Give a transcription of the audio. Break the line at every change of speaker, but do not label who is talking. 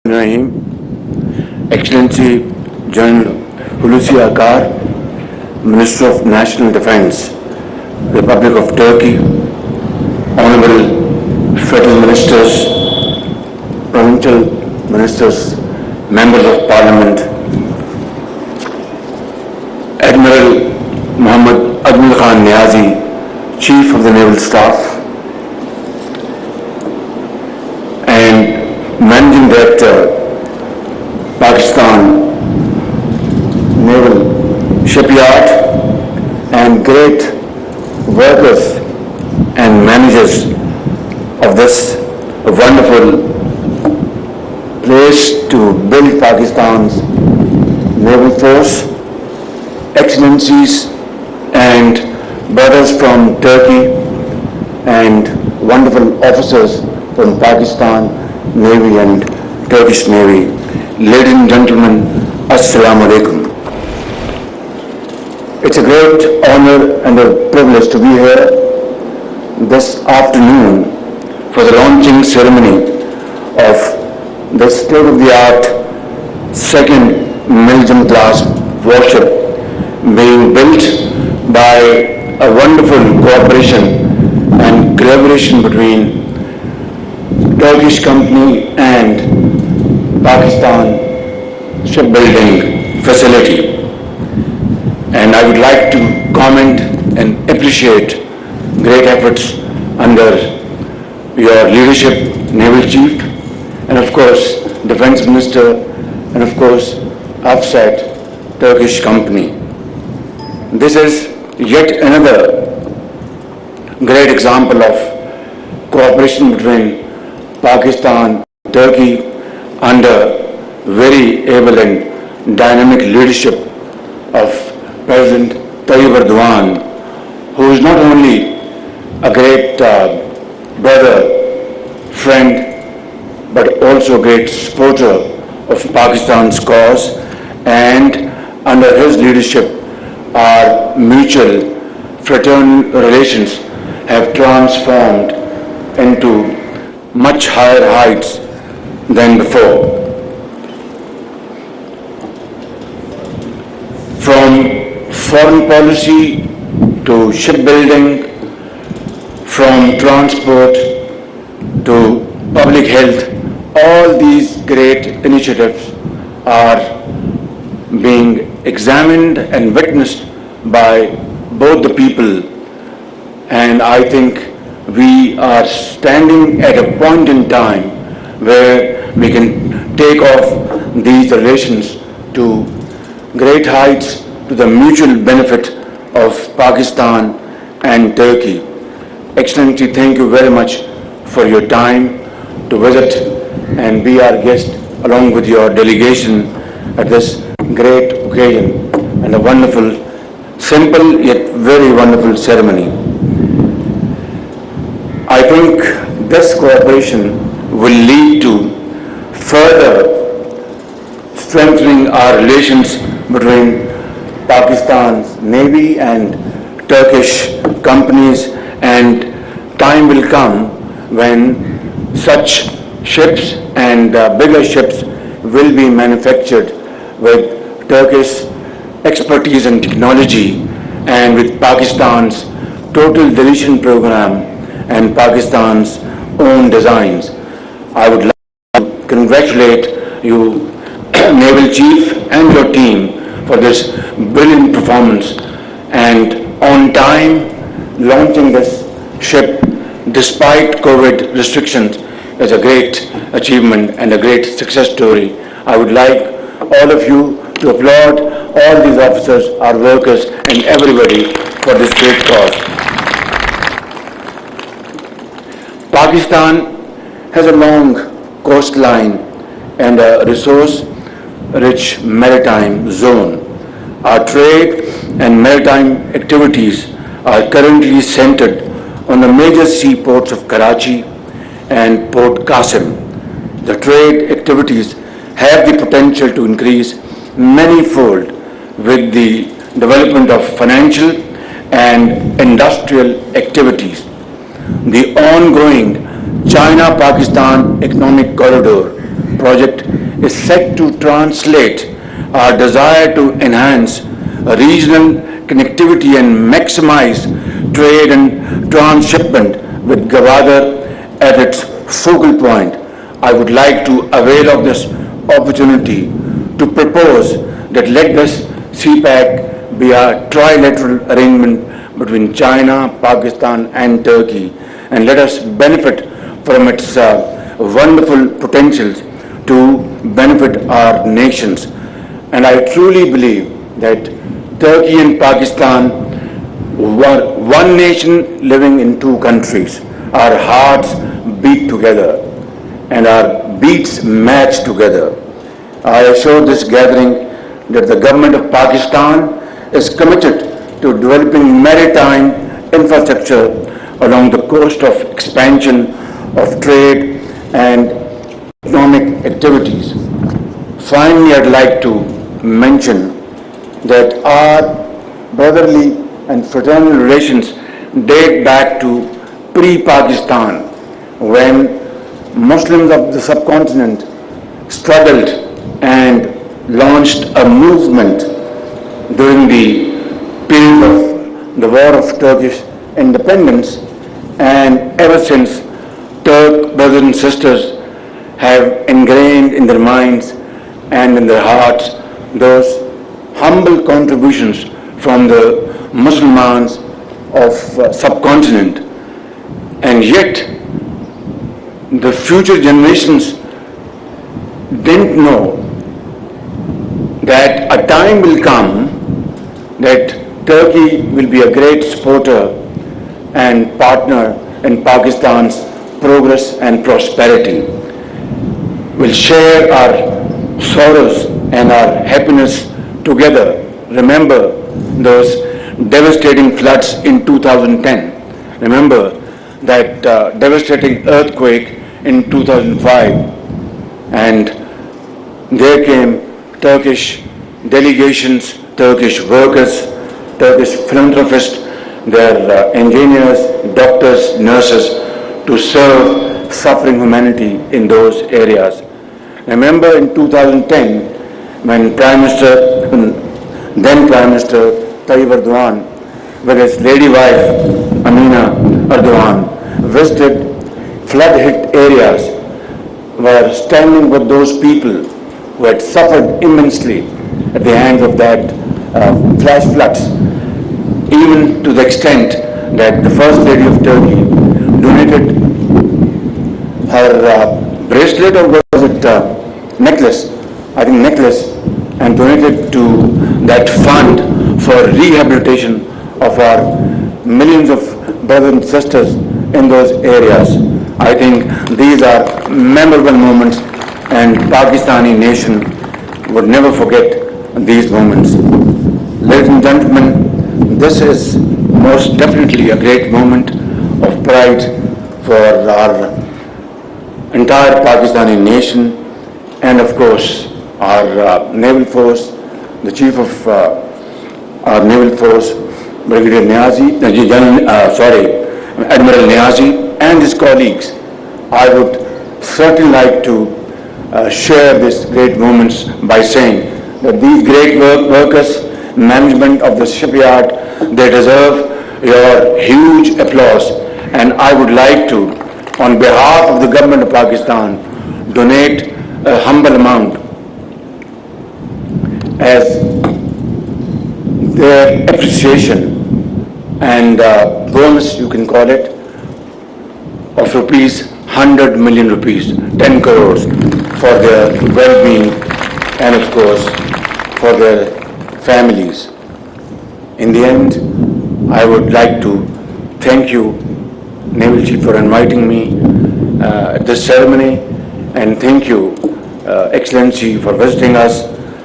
Rahim, Excellency General Hulusi Akar, Minister of National Defense, Republic of Turkey, Honorable Federal Ministers, Provincial Ministers, Members of Parliament, Admiral Muhammad Admir Khan Niazi, Chief of the Naval Staff, and Managing Director, Pakistan Naval Shipyard, and great workers and managers of this wonderful place to build Pakistan's naval force, excellencies and brothers from Turkey and wonderful officers from Pakistan Navy and Turkish Navy. Ladies and gentlemen, Assalamu Alaikum. It's a great honor and a privilege to be here this afternoon for the launching ceremony of the state-of-the-art second Miljam class warship being built by a wonderful cooperation and collaboration between Turkish company and Pakistan shipbuilding facility. And I would like to comment and appreciate great efforts under your leadership, Naval Chief, and of course Defense Minister, and of course Afsat Turkish company. This is yet another great example of cooperation between Pakistan, Turkey under very able and dynamic leadership of President Tayyip Erdogan, who is not only a great brother, friend, but also a great supporter of Pakistan's cause, and under his leadership our mutual fraternal relations have transformed into much higher heights than before. From foreign policy to shipbuilding, from transport to public health, all these great initiatives are being examined and witnessed by both the people, and I think we are standing at a point in time where we can take off these relations to great heights to the mutual benefit of Pakistan and Turkey. Excellency, thank you very much for your time to visit and be our guest along with your delegation at this great occasion and a wonderful, simple yet very wonderful ceremony. I think this cooperation will lead to further strengthening our relations between Pakistan's Navy and Turkish companies, and time will come when such ships and bigger ships will be manufactured with Turkish expertise and technology and with Pakistan's total deletion program and Pakistan's own designs. I would like to congratulate you, Naval Chief, and your team for this brilliant performance and on time launching this ship despite COVID restrictions is a great achievement and a great success story. I would like all of you to applaud all these officers, our workers, and everybody for this great cause. Pakistan has a long coastline and a resource-rich maritime zone. Our trade and maritime activities are currently centered on the major seaports of Karachi and Port Qasim. The trade activities have the potential to increase many-fold with the development of financial and industrial activities. The ongoing China-Pakistan Economic Corridor project is set to translate our desire to enhance regional connectivity and maximize trade and transshipment with Gwadar at its focal point. I would like to avail of this opportunity to propose that let this CPAC be a trilateral arrangement between China, Pakistan and Turkey, and let us benefit from its wonderful potentials to benefit our nations. And I truly believe that Turkey and Pakistan were one nation living in two countries. Our hearts beat together and our beats match together. I assure this gathering that the government of Pakistan is committed to developing maritime infrastructure along the coast of expansion of trade and economic activities. Finally, I'd like to mention that our brotherly and fraternal relations date back to pre-Pakistan, when Muslims of the subcontinent struggled and launched a movement during the period of the War of Turkish independence, and ever since, Turk brothers and sisters have ingrained in their minds and in their hearts those humble contributions from the Muslims of subcontinent. And yet, the future generations didn't know that a time will come that Turkey will be a great supporter and partner in Pakistan's progress and prosperity. We'll share our sorrows and our happiness together. Remember those devastating floods in 2010. Remember that devastating earthquake in 2005. And there came Turkish delegations, Turkish workers, Turkish philanthropists, their engineers, doctors, nurses, to serve suffering humanity in those areas. Remember in 2010, when then Prime Minister Tayyip Erdogan, with his lady wife Amina Erdogan, visited flood-hit areas, were standing with those people who had suffered immensely at the hands of that flash floods, even to the extent that the First Lady of Turkey donated her bracelet, or was it necklace? I think necklace, and donated to that fund for rehabilitation of our millions of brothers and sisters in those areas. I think these are memorable moments, and Pakistani nation would never forget these moments. Ladies and gentlemen, this is most definitely a great moment of pride for our entire Pakistani nation, and of course our naval force, the chief of our naval force, Brigadier Niazi, Admiral Niazi, and his colleagues. I would certainly like to share these great moments by saying that these great workers, management of the shipyard, they deserve your huge applause, and I would like to, on behalf of the government of Pakistan, donate a humble amount as their appreciation and bonus, you can call it, of rupees 100 million rupees, 10 crores, for their well-being and of course for their families. In the end, I would like to thank you, Naval Chief, for inviting me at this ceremony, and thank you, Excellency, for visiting us